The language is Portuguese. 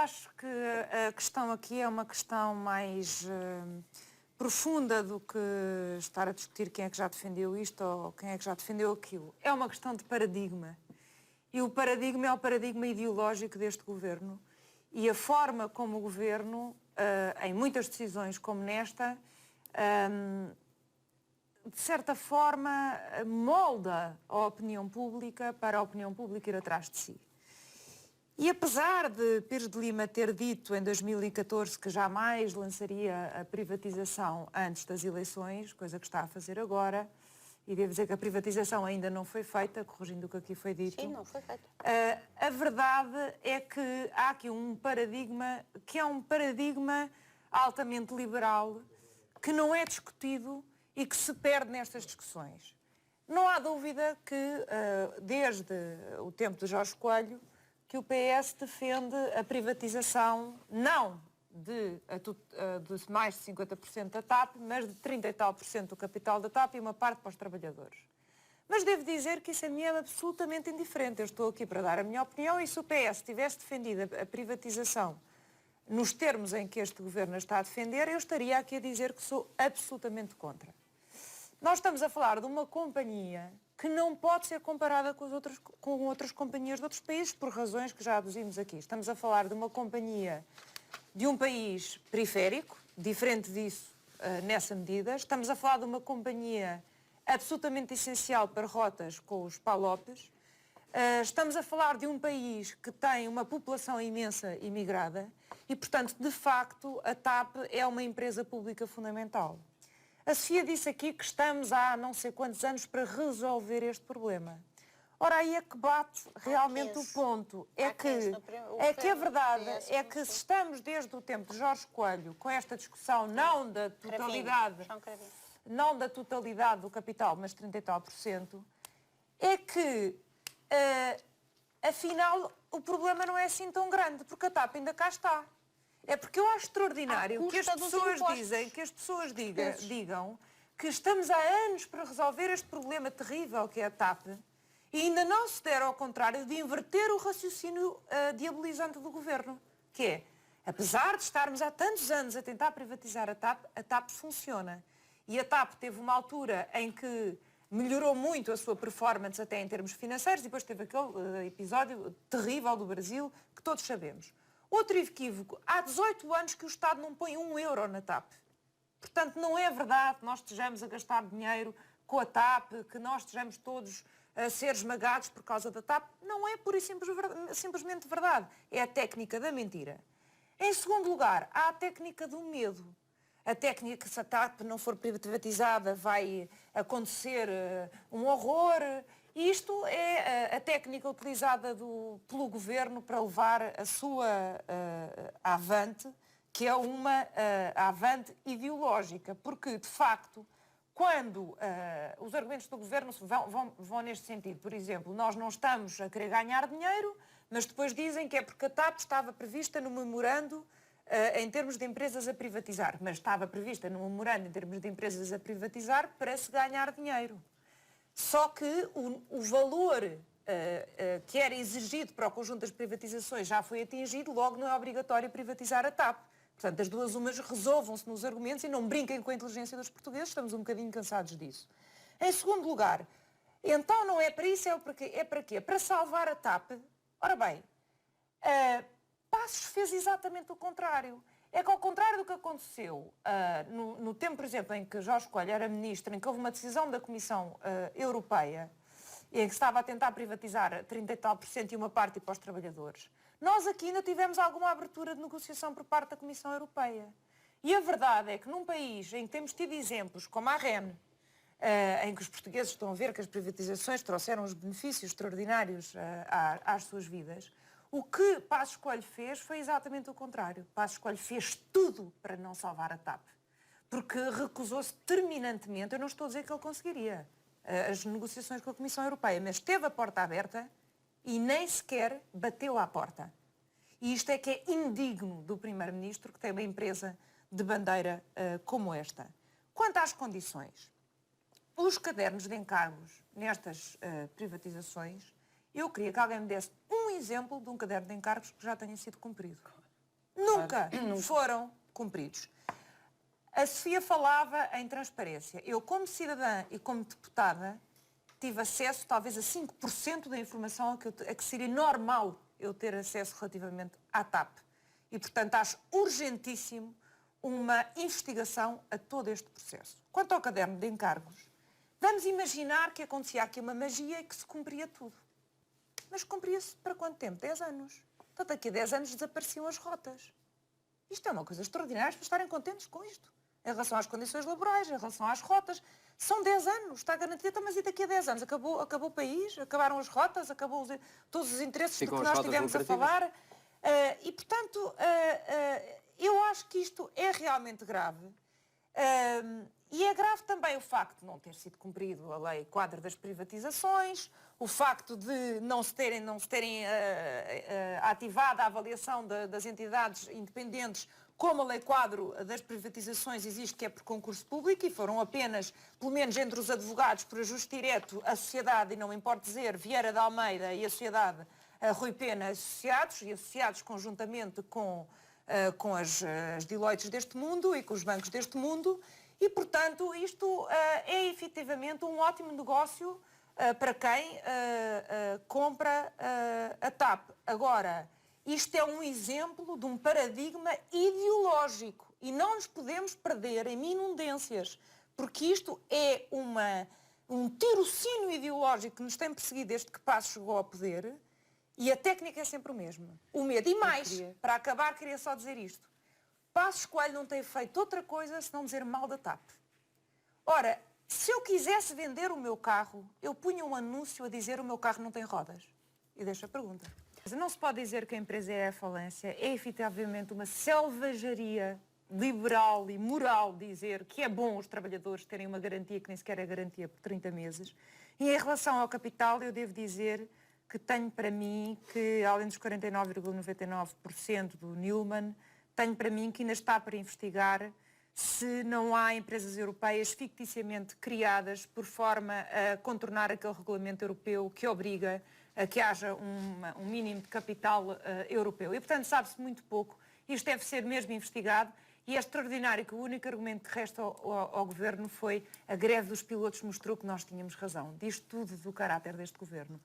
acho que a questão aqui é uma questão mais profunda do que estar a discutir quem é que já defendeu isto ou quem é que já defendeu aquilo. É uma questão de paradigma. E o paradigma é o paradigma ideológico deste governo. E a forma como o governo, em muitas decisões como nesta, de certa forma, molda a opinião pública para a opinião pública ir atrás de si. E apesar de Pires de Lima ter dito em 2014 que jamais lançaria a privatização antes das eleições, coisa que está a fazer agora, e devo dizer que a privatização ainda não foi feita, corrigindo o que aqui foi dito. Sim, não foi feita. A verdade é que há aqui um paradigma que é um paradigma altamente liberal, que não é discutido e que se perde nestas discussões. Não há dúvida que, desde o tempo de Jorge Coelho, que o PS defende a privatização não de mais de 50% da TAP, mas de 30 e tal por cento do capital da TAP e uma parte para os trabalhadores. Mas devo dizer que isso a mim é absolutamente indiferente. Eu estou aqui para dar a minha opinião e se o PS tivesse defendido a privatização nos termos em que este governo está a defender, eu estaria aqui a dizer que sou absolutamente contra. Nós estamos a falar de uma companhia que não pode ser comparada com outras companhias de outros países por razões que já aduzimos aqui. Estamos a falar de uma companhia de um país periférico, diferente disso nessa medida. Estamos a falar de uma companhia absolutamente essencial para rotas com os PALOPes. Estamos a falar de um país que tem uma população imensa imigrada e, portanto, de facto, a TAP é uma empresa pública fundamental. A Sofia disse aqui que estamos há não sei quantos anos para resolver este problema. Ora, aí é que bate realmente o ponto. É que a verdade é que se estamos desde o tempo de Jorge Coelho com esta discussão não da totalidade do capital, mas 30 e tal por cento, é que afinal o problema não é assim tão grande, porque a TAP ainda cá está. É porque eu acho extraordinário que as pessoas digam que estamos há anos para resolver este problema terrível que é a TAP e ainda não se deram ao contrário de inverter o raciocínio diabolizante do governo, que é, apesar de estarmos há tantos anos a tentar privatizar a TAP funciona. E a TAP teve uma altura em que melhorou muito a sua performance até em termos financeiros e depois teve aquele episódio terrível do Brasil que todos sabemos. Outro equívoco, há 18 anos que o Estado não põe €1 na TAP. Portanto, não é verdade que nós estejamos a gastar dinheiro com a TAP, que nós estejamos todos a ser esmagados por causa da TAP. Não é pura e simplesmente verdade. É a técnica da mentira. Em segundo lugar, há a técnica do medo. A técnica que se a TAP não for privatizada vai acontecer um horror. E isto é a técnica utilizada pelo governo para levar a sua avante, que é uma avante ideológica. Porque, de facto, quando os argumentos do governo vão neste sentido, por exemplo, nós não estamos a querer ganhar dinheiro, mas depois dizem que é porque a TAP estava prevista no memorando em termos de empresas a privatizar, mas estava prevista no memorando em termos de empresas a privatizar para se ganhar dinheiro. Só que o valor que era exigido para o conjunto das privatizações já foi atingido, logo não é obrigatório privatizar a TAP. Portanto, as duas umas resolvam-se nos argumentos e não brinquem com a inteligência dos portugueses, estamos um bocadinho cansados disso. Em segundo lugar, então não é para isso, é para quê? Para salvar a TAP. Ora bem, Passos fez exatamente o contrário. É que ao contrário do que aconteceu no tempo, por exemplo, em que Jorge Coelho era ministro, em que houve uma decisão da Comissão Europeia, em que se estava a tentar privatizar 30 e tal por cento e uma parte para os trabalhadores, nós aqui ainda tivemos alguma abertura de negociação por parte da Comissão Europeia. E a verdade é que num país em que temos tido exemplos como a REN, em que os portugueses estão a ver que as privatizações trouxeram os benefícios extraordinários às suas vidas, o que Passos Coelho fez foi exatamente o contrário. Passos Coelho fez tudo para não salvar a TAP. Porque recusou-se terminantemente, eu não estou a dizer que ele conseguiria, as negociações com a Comissão Europeia, mas teve a porta aberta e nem sequer bateu à porta. E isto é que é indigno do Primeiro-Ministro, que tem uma empresa de bandeira como esta. Quanto às condições, os cadernos de encargos nestas privatizações, eu queria que alguém me desse um exemplo de um caderno de encargos que já tenha sido cumprido. nunca foram cumpridos. A Sofia falava em transparência. Eu, como cidadã e como deputada, tive acesso talvez a 5% da informação a que seria normal eu ter acesso relativamente à TAP. E, portanto, acho urgentíssimo uma investigação a todo este processo. Quanto ao caderno de encargos, vamos imaginar que acontecia aqui uma magia e que se cumpria tudo. Mas cumpria-se para quanto tempo? 10 anos. Portanto, daqui a 10 anos desapareciam as rotas. Isto é uma coisa extraordinária para estarem contentes com isto. Em relação às condições laborais, em relação às rotas. São 10 anos, está garantido, mas e daqui a 10 anos? Acabou o país? Acabaram as rotas? Acabou todos os interesses de que nós estivemos a falar? E, portanto, eu acho que isto é realmente grave. E é grave também o facto de não ter sido cumprido a lei quadro das privatizações, o facto de não se terem ativado a avaliação das entidades independentes, como a lei quadro das privatizações existe, que é por concurso público, e foram apenas, pelo menos entre os advogados, por ajuste direto, a sociedade, e não me importa dizer, Vieira de Almeida e a sociedade Rui Pena associados, e associados conjuntamente com as Deloittes deste mundo e com os bancos deste mundo, e, portanto, isto é efetivamente um ótimo negócio para quem compra a TAP. Agora, isto é um exemplo de um paradigma ideológico e não nos podemos perder em minudências, porque isto é um tirocínio ideológico que nos tem perseguido desde que Passos chegou ao poder, e a técnica é sempre o mesmo. O medo. E mais, para acabar, queria só dizer isto. Passos Coelho não tem feito outra coisa senão dizer mal da TAP. Ora, se eu quisesse vender o meu carro, eu punha um anúncio a dizer o meu carro não tem rodas. E deixo a pergunta. Não se pode dizer que a empresa é a falência. É efetivamente uma selvageria liberal e moral dizer que é bom os trabalhadores terem uma garantia que nem sequer é garantia por 30 meses. E em relação ao capital, eu devo dizer que tenho para mim que, além dos 49,99% do Newman, tenho para mim que ainda está para investigar se não há empresas europeias ficticiamente criadas por forma a contornar aquele regulamento europeu que obriga a que haja um mínimo de capital europeu. E, portanto, sabe-se muito pouco. Isto deve ser mesmo investigado. E é extraordinário que o único argumento que resta ao Governo foi a greve dos pilotos mostrou que nós tínhamos razão. Diz tudo do caráter deste Governo.